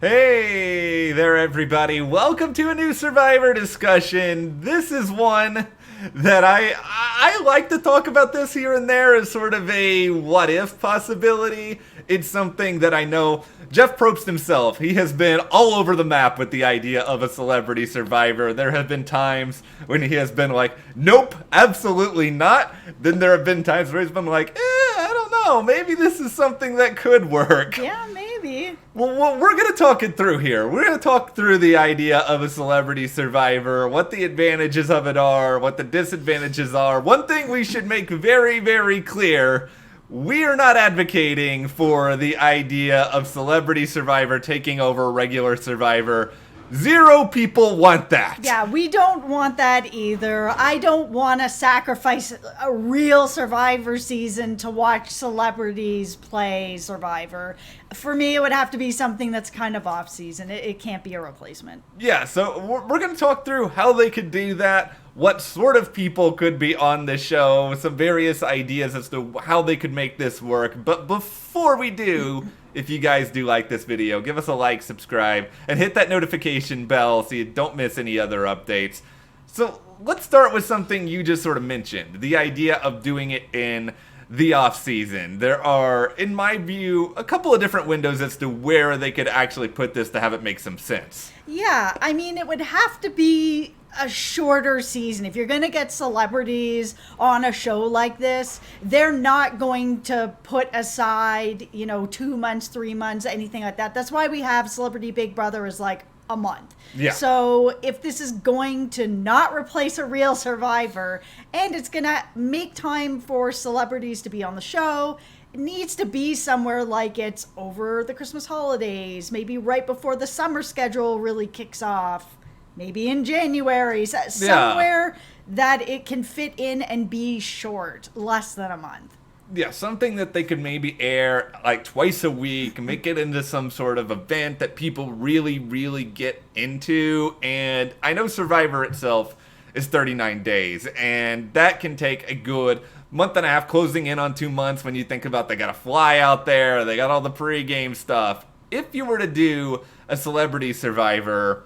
Hey there, everybody. Welcome to a new Survivor discussion. This is one that I like to talk about this here and there as sort of a what-if possibility. It's something that I know Jeff Probst himself, he has been all over the map with the idea of a celebrity survivor. There have been times when he has been like, nope, absolutely not. Then there have been times where he's been like, I don't know, maybe this is something that could work. Yeah, maybe. Well, we're going to talk it through here. We're going to talk through the idea of a celebrity survivor, what the advantages of it are, what the disadvantages are. One thing we should make very, very clear, we are not advocating for the idea of celebrity survivor taking over regular survivor. Zero people want that. Yeah, we don't want that either. I don't want to sacrifice a real Survivor season to watch celebrities play Survivor. For me, it would have to be something that's kind of off season. It can't be a replacement. Yeah, so we're going to talk through how they could do that, what sort of people could be on the show, some various ideas as to how they could make this work. But before we do, if you guys do like this video, give us a like, subscribe, and hit that notification bell so you don't miss any other updates. So let's start with something you just sort of mentioned, the idea of doing it in the off season. There are, in my view, a couple of different windows as to where they could actually put this to have it make some sense. Yeah, I mean, it would have to be a shorter season. If you're going to get celebrities on a show like this, they're not going to put aside, 2 months, 3 months, anything like that. That's why we have Celebrity Big Brother is like a month. Yeah. So if this is going to not replace a real Survivor and it's going to make time for celebrities to be on the show, it needs to be somewhere like it's over the Christmas holidays, maybe right before the summer schedule really kicks off. Maybe in January, somewhere that it can fit in and be short, less than a month. Yeah, something that they could maybe air like twice a week, make it into some sort of event that people really, really get into. And I know Survivor itself is 39 days, and that can take a good month and a half, closing in on 2 months when you think about they got to fly out there, they got all the pregame stuff. If you were to do a celebrity Survivor,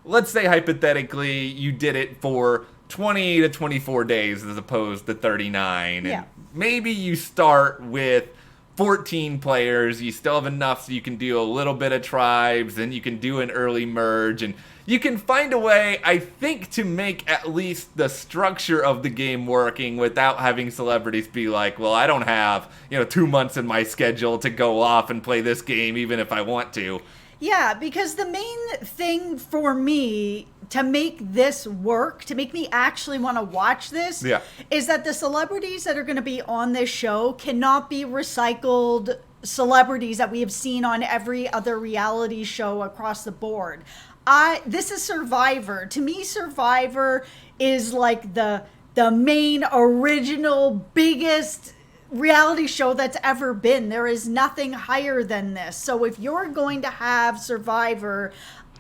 let's say hypothetically you did it for 20 to 24 days as opposed to 39. Yeah. And maybe you start with 14 players. You still have enough so you can do a little bit of tribes and you can do an early merge. And you can find a way, I think, to make at least the structure of the game working without having celebrities be like, well, I don't have, 2 months in my schedule to go off and play this game even if I want to. Yeah, because the main thing for me to make this work, to make me actually want to watch this, is that the celebrities that are going to be on this show cannot be recycled celebrities that we have seen on every other reality show across the board. This is Survivor. To me, Survivor is like the main, original, biggest reality show that's ever been. There is nothing higher than this. So if you're going to have Survivor,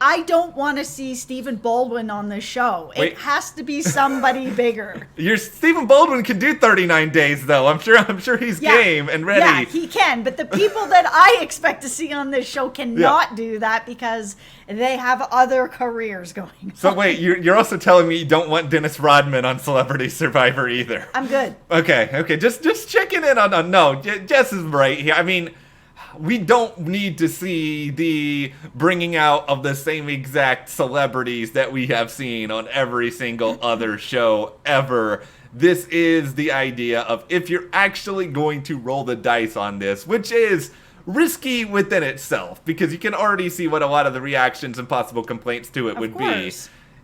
I don't want to see Stephen Baldwin on the show. Wait. It has to be somebody bigger. Your Stephen Baldwin can do 39 days though. I'm sure he's game and ready. Yeah, he can. But the people that I expect to see on this show cannot do that because they have other careers going on. So wait, you're also telling me you don't want Dennis Rodman on Celebrity Survivor either? I'm good. Okay, just checking in on no. Jess is right here. I mean, we don't need to see the bringing out of the same exact celebrities that we have seen on every single other show ever. This is the idea of if you're actually going to roll the dice on this, which is risky within itself, because you can already see what a lot of the reactions and possible complaints to it would be.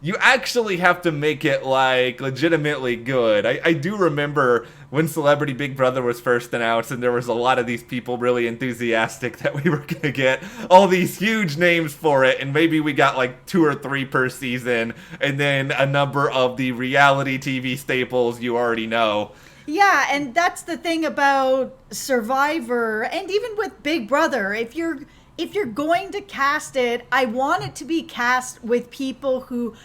You actually have to make it, like, legitimately good. I do remember when Celebrity Big Brother was first announced, and there was a lot of these people really enthusiastic that we were going to get all these huge names for it, and maybe we got, like, 2 or 3 per season, and then a number of the reality TV staples you already know. Yeah, and that's the thing about Survivor, and even with Big Brother, if you're going to cast it, I want it to be cast with people who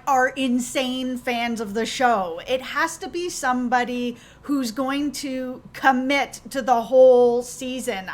are insane fans of the show. It has to be somebody who's going to commit to the whole season.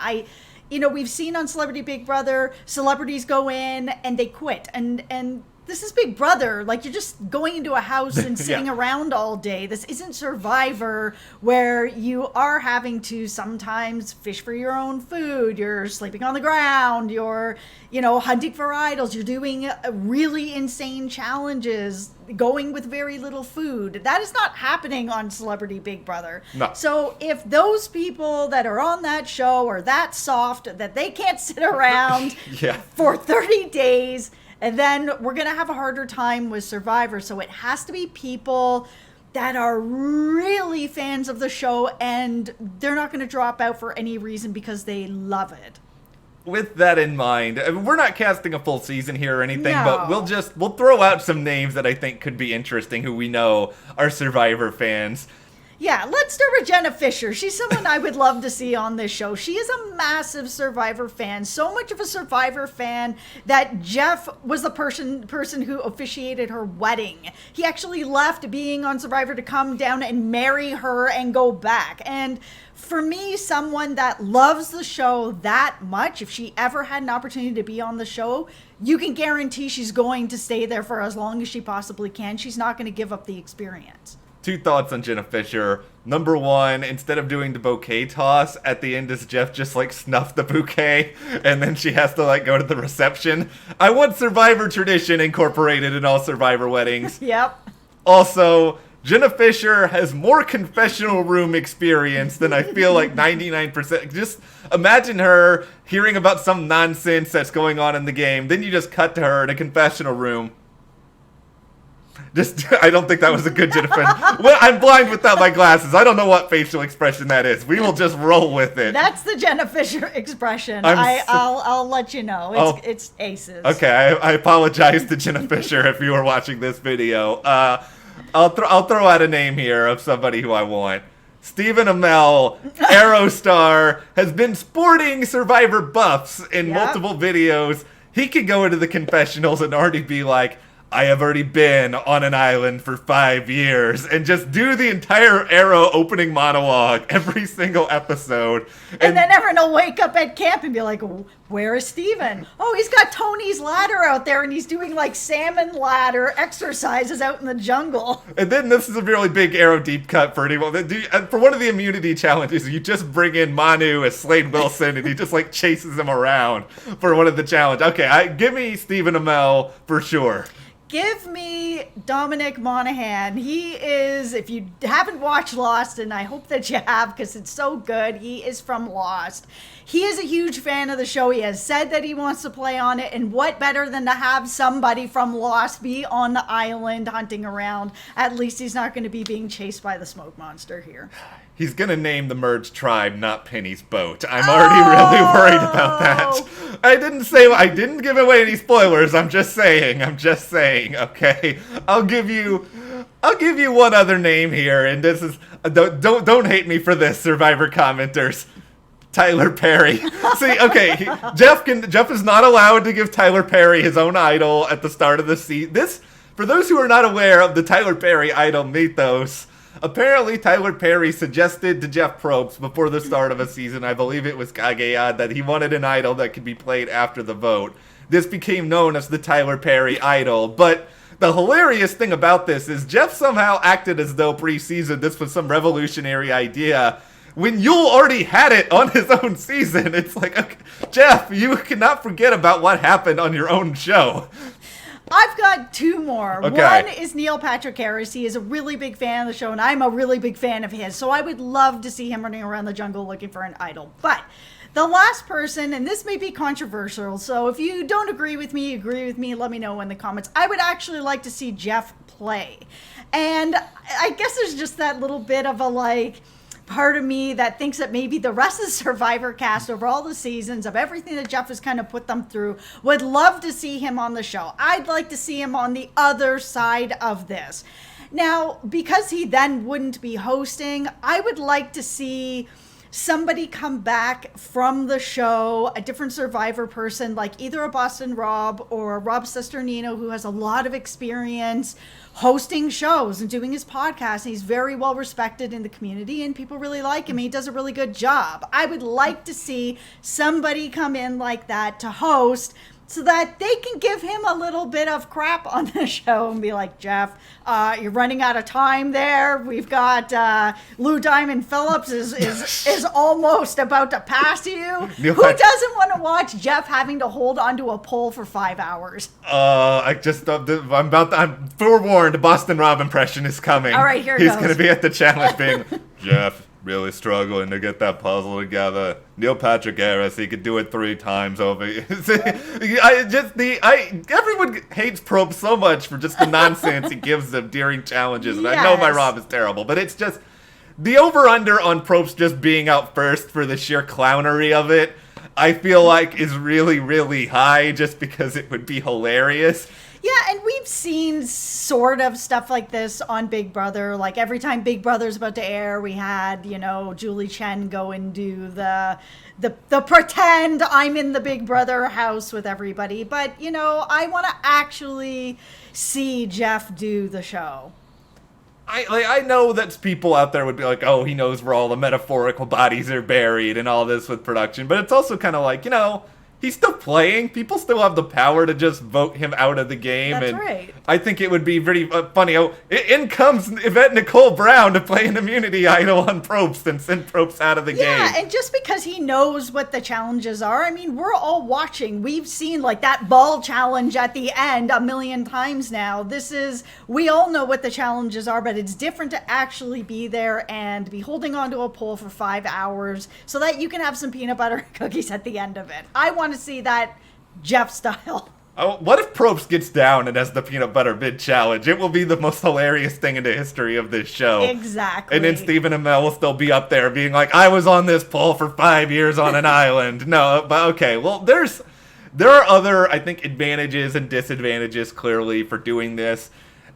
we've seen on Celebrity Big Brother, celebrities go in and they quit. And this is Big Brother. Like, you're just going into a house and sitting around all day. This isn't Survivor, where you are having to sometimes fish for your own food. You're sleeping on the ground. You're, hunting for idols. You're doing really insane challenges, going with very little food. That is not happening on Celebrity Big Brother. No. So if those people that are on that show are that soft that they can't sit around for 30 days, and then we're going to have a harder time with Survivor. So it has to be people that are really fans of the show, and they're not going to drop out for any reason because they love it. With that in mind, we're not casting a full season here or anything, but we'll throw out some names that I think could be interesting, who we know are Survivor fans. Yeah, let's start with Jenna Fischer. She's someone I would love to see on this show. She is a massive Survivor fan. So much of a Survivor fan that Jeff was the person who officiated her wedding. He actually left being on Survivor to come down and marry her and go back. And for me, someone that loves the show that much, if she ever had an opportunity to be on the show, you can guarantee she's going to stay there for as long as she possibly can. She's not going to give up the experience. 2 thoughts on Jenna Fischer. Number 1, instead of doing the bouquet toss, at the end does Jeff just snuff the bouquet and then she has to go to the reception? I want Survivor tradition incorporated in all Survivor weddings. Yep. Also, Jenna Fischer has more confessional room experience than I feel like 99%. Just imagine her hearing about some nonsense that's going on in the game. Then you just cut to her in a confessional room. I don't think that was a good Jenna Fischer. Well, I'm blind without my glasses. I don't know what facial expression that is. We will just roll with it. That's the Jenna Fischer expression. I'll let you know. It's aces. Okay, I apologize to Jenna Fischer if you are watching this video. I'll throw out a name here of somebody who I want. Stephen Amell, Aerostar, has been sporting Survivor buffs in multiple videos. He could go into the confessionals and already be like, I have already been on an island for 5 years, and just do the entire Arrow opening monologue every single episode. And then everyone will wake up at camp and be like, where is Steven? Oh, he's got Tony's ladder out there, and he's doing salmon ladder exercises out in the jungle. And then this is a really big Arrow deep cut for anyone. For one of the immunity challenges, you just bring in Manu as Slade Wilson, and he just chases him around for one of the challenges. Okay, give me Stephen Amell for sure. Give me Dominic Monaghan. He is, if you haven't watched Lost, and I hope that you have because it's so good, he is from Lost. He is a huge fan of the show. He has said that he wants to play on it, and what better than to have somebody from Lost be on the island hunting around? At least he's not going to be being chased by the smoke monster here. He's going to name the merged tribe, not Penny's boat. I'm already really worried about that. I didn't give away any spoilers. I'm just saying, okay? I'll give you one other name here, and this is, don't hate me for this, Survivor commenters. Tyler Perry. See, okay, Jeff is not allowed to give Tyler Perry his own idol at the start of the season. For those who are not aware of the Tyler Perry idol mythos, apparently Tyler Perry suggested to Jeff Probst before the start of a season, I believe it was Kageyad, that he wanted an idol that could be played after the vote. This became known as the Tyler Perry idol, but the hilarious thing about this is Jeff somehow acted as though pre-season this was some revolutionary idea, when Yul already had it on his own season. It's okay, Jeff, you cannot forget about what happened on your own show. I've got 2 more. Okay. One is Neil Patrick Harris. He is a really big fan of the show, and I'm a really big fan of his. So I would love to see him running around the jungle looking for an idol. But the last person, and this may be controversial, so if you don't agree with me, let me know in the comments. I would actually like to see Jeff play. And I guess there's just that little bit of a part of me that thinks that maybe the rest of the Survivor cast over all the seasons of everything that Jeff has kind of put them through would love to see him on the show. I'd like to see him on the other side of this. Now, because he then wouldn't be hosting, I would like to see somebody come back from the show, a different Survivor person, like either a Boston Rob or a Rob Sesternino, who has a lot of experience hosting shows and doing his podcast. And he's very well respected in the community and people really like him. He does a really good job. I would like to see somebody come in like that to host, so that they can give him a little bit of crap on the show and be like, Jeff, you're running out of time there. We've got Lou Diamond Phillips is almost about to pass you. Who doesn't want to watch Jeff having to hold onto a pole for 5 hours? I'm forewarned. Boston Rob impression is coming. All right, here it He's goes. going to be at the challenge being, Jeff, really struggling to get that puzzle together. Neil Patrick Harris, he could do it 3 times over. Everyone hates Probst so much for just the nonsense he gives them during challenges. And I know my Rob is terrible, but it's just the over-under on Probst just being out first for the sheer clownery of it, I feel like is really, really high just because it would be hilarious. Yeah, and we've seen sort of stuff like this on Big Brother. Like every time Big Brother's about to air, we had, Julie Chen go and do the pretend I'm in the Big Brother house with everybody. But, I want to actually see Jeff do the show. I know that people out there would be like, oh, he knows where all the metaphorical bodies are buried and all this with production. But it's also kind of like, he's still playing. People still have the power to just vote him out of the game. That's and right. I think it would be pretty funny. Oh, in comes Yvette Nicole Brown to play an immunity idol on Probst and send Probst out of the game. Yeah, and just because he knows what the challenges are, I mean, we're all watching. We've seen like that ball challenge at the end a million times now. We all know what the challenges are, but it's different to actually be there and be holding onto a pole for 5 hours so that you can have some peanut butter cookies at the end of it. I want to see that Jeff style. Oh, what if Probst gets down and has the peanut butter mid challenge? It will be the most hilarious thing in the history of this show. Exactly. And then Stephen Amell will still be up there being like, I was on this pole for 5 years on an island. No, but okay. Well, there are other, I think, advantages and disadvantages clearly for doing this.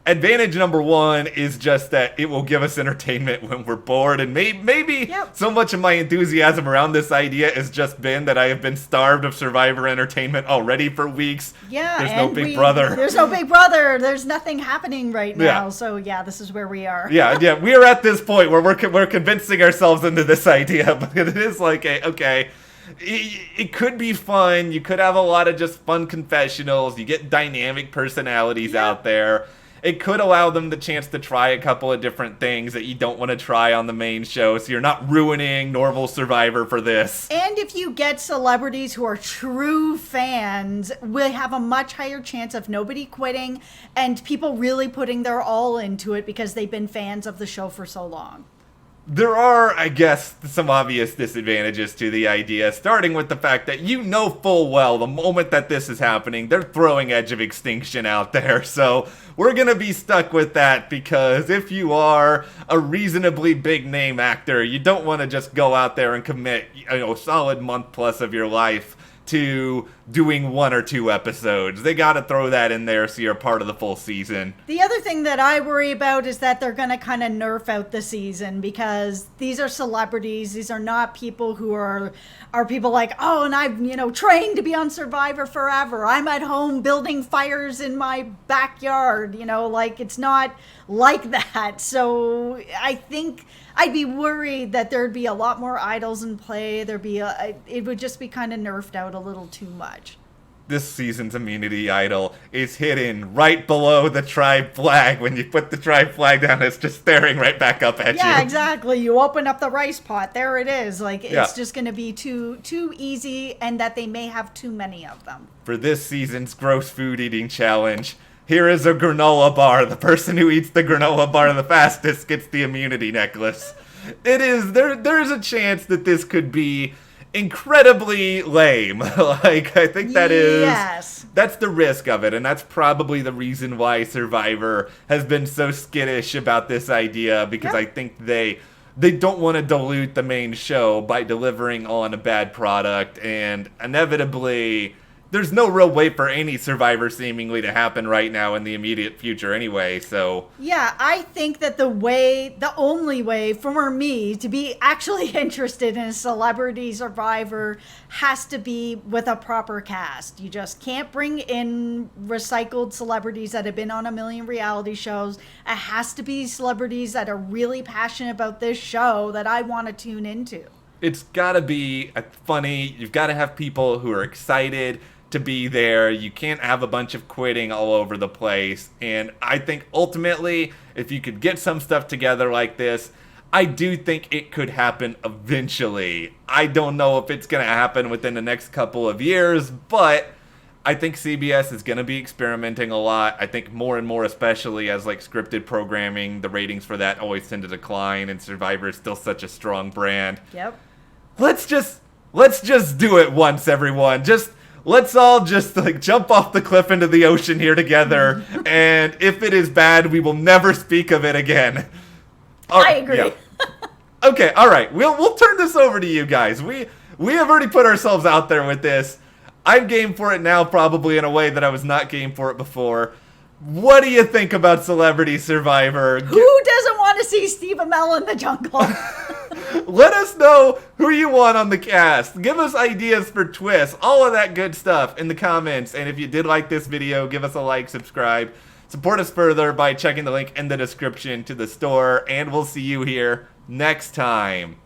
Advantage number one is just that it will give us entertainment when we're bored. And maybe so much of my enthusiasm around this idea has just been that I have been starved of Survivor entertainment already for weeks. Yeah, There's no Big Brother. There's no Big Brother. There's nothing happening right now. Yeah. So, this is where we are. Yeah. We are at this point where we're convincing ourselves into this idea. But it is like, okay. It could be fun. You could have a lot of just fun confessionals. You get dynamic personalities out there. It could allow them the chance to try a couple of different things that you don't want to try on the main show, so you're not ruining normal Survivor for this. And if you get celebrities who are true fans, we'll have a much higher chance of nobody quitting and people really putting their all into it because they've been fans of the show for so long. There are, I guess, some obvious disadvantages to the idea, starting with the fact that you know full well the moment that this is happening, they're throwing Edge of Extinction out there. So we're going to be stuck with that because if you are a reasonably big name actor, you don't want to just go out there and commit a solid month plus of your life to doing 1 or 2 episodes. They got to throw that in there so you're part of the full season. The other thing that I worry about is that they're going to kind of nerf out the season because these are celebrities. These are not people who are people like, oh, and I've, trained to be on Survivor forever. I'm at home building fires in my backyard, it's not like that. So I think I'd be worried that there'd be a lot more idols in play. It would just be kind of nerfed out a little too much. This season's immunity idol is hidden right below the tribe flag. When you put the tribe flag down, it's just staring right back up at you. Yeah, exactly. You open up the rice pot. There it is. It's just going to be too easy, and that they may have too many of them. For this season's gross food eating challenge, here is a granola bar. The person who eats the granola bar the fastest gets the immunity necklace. There is a chance that this could be incredibly lame. I think that's the risk of it, and that's probably the reason why Survivor has been so skittish about this idea, because I think they don't want to dilute the main show by delivering on a bad product, and inevitably there's no real way for any Survivor seemingly to happen right now in the immediate future anyway, so... Yeah, I think that the only way for me to be actually interested in a Celebrity Survivor has to be with a proper cast. You just can't bring in recycled celebrities that have been on a million reality shows. It has to be celebrities that are really passionate about this show that I want to tune into. It's got to be funny. You've got to have people who are excited to be there. You can't have a bunch of quitting all over the place. And I think ultimately, if you could get some stuff together like this, I do think it could happen eventually. I don't know if it's going to happen within the next couple of years, but I think CBS is going to be experimenting a lot. I think more and more, especially as like scripted programming, the ratings for that always tend to decline, and Survivor is still such a strong brand. Yep. Let's just do it once, everyone. Let's all just like jump off the cliff into the ocean here together, and if it is bad, we will never speak of it again. I agree. Yeah. Okay, all right. We'll turn this over to you guys. We have already put ourselves out there with this. I'm game for it now, probably in a way that I was not game for it before. What do you think about Celebrity Survivor? Who doesn't want to see Steve Amell in the jungle? Let us know who you want on the cast. Give us ideas for twists, all of that good stuff in the comments. And if you did like this video, give us a like, subscribe. Support us further by checking the link in the description to the store. And we'll see you here next time.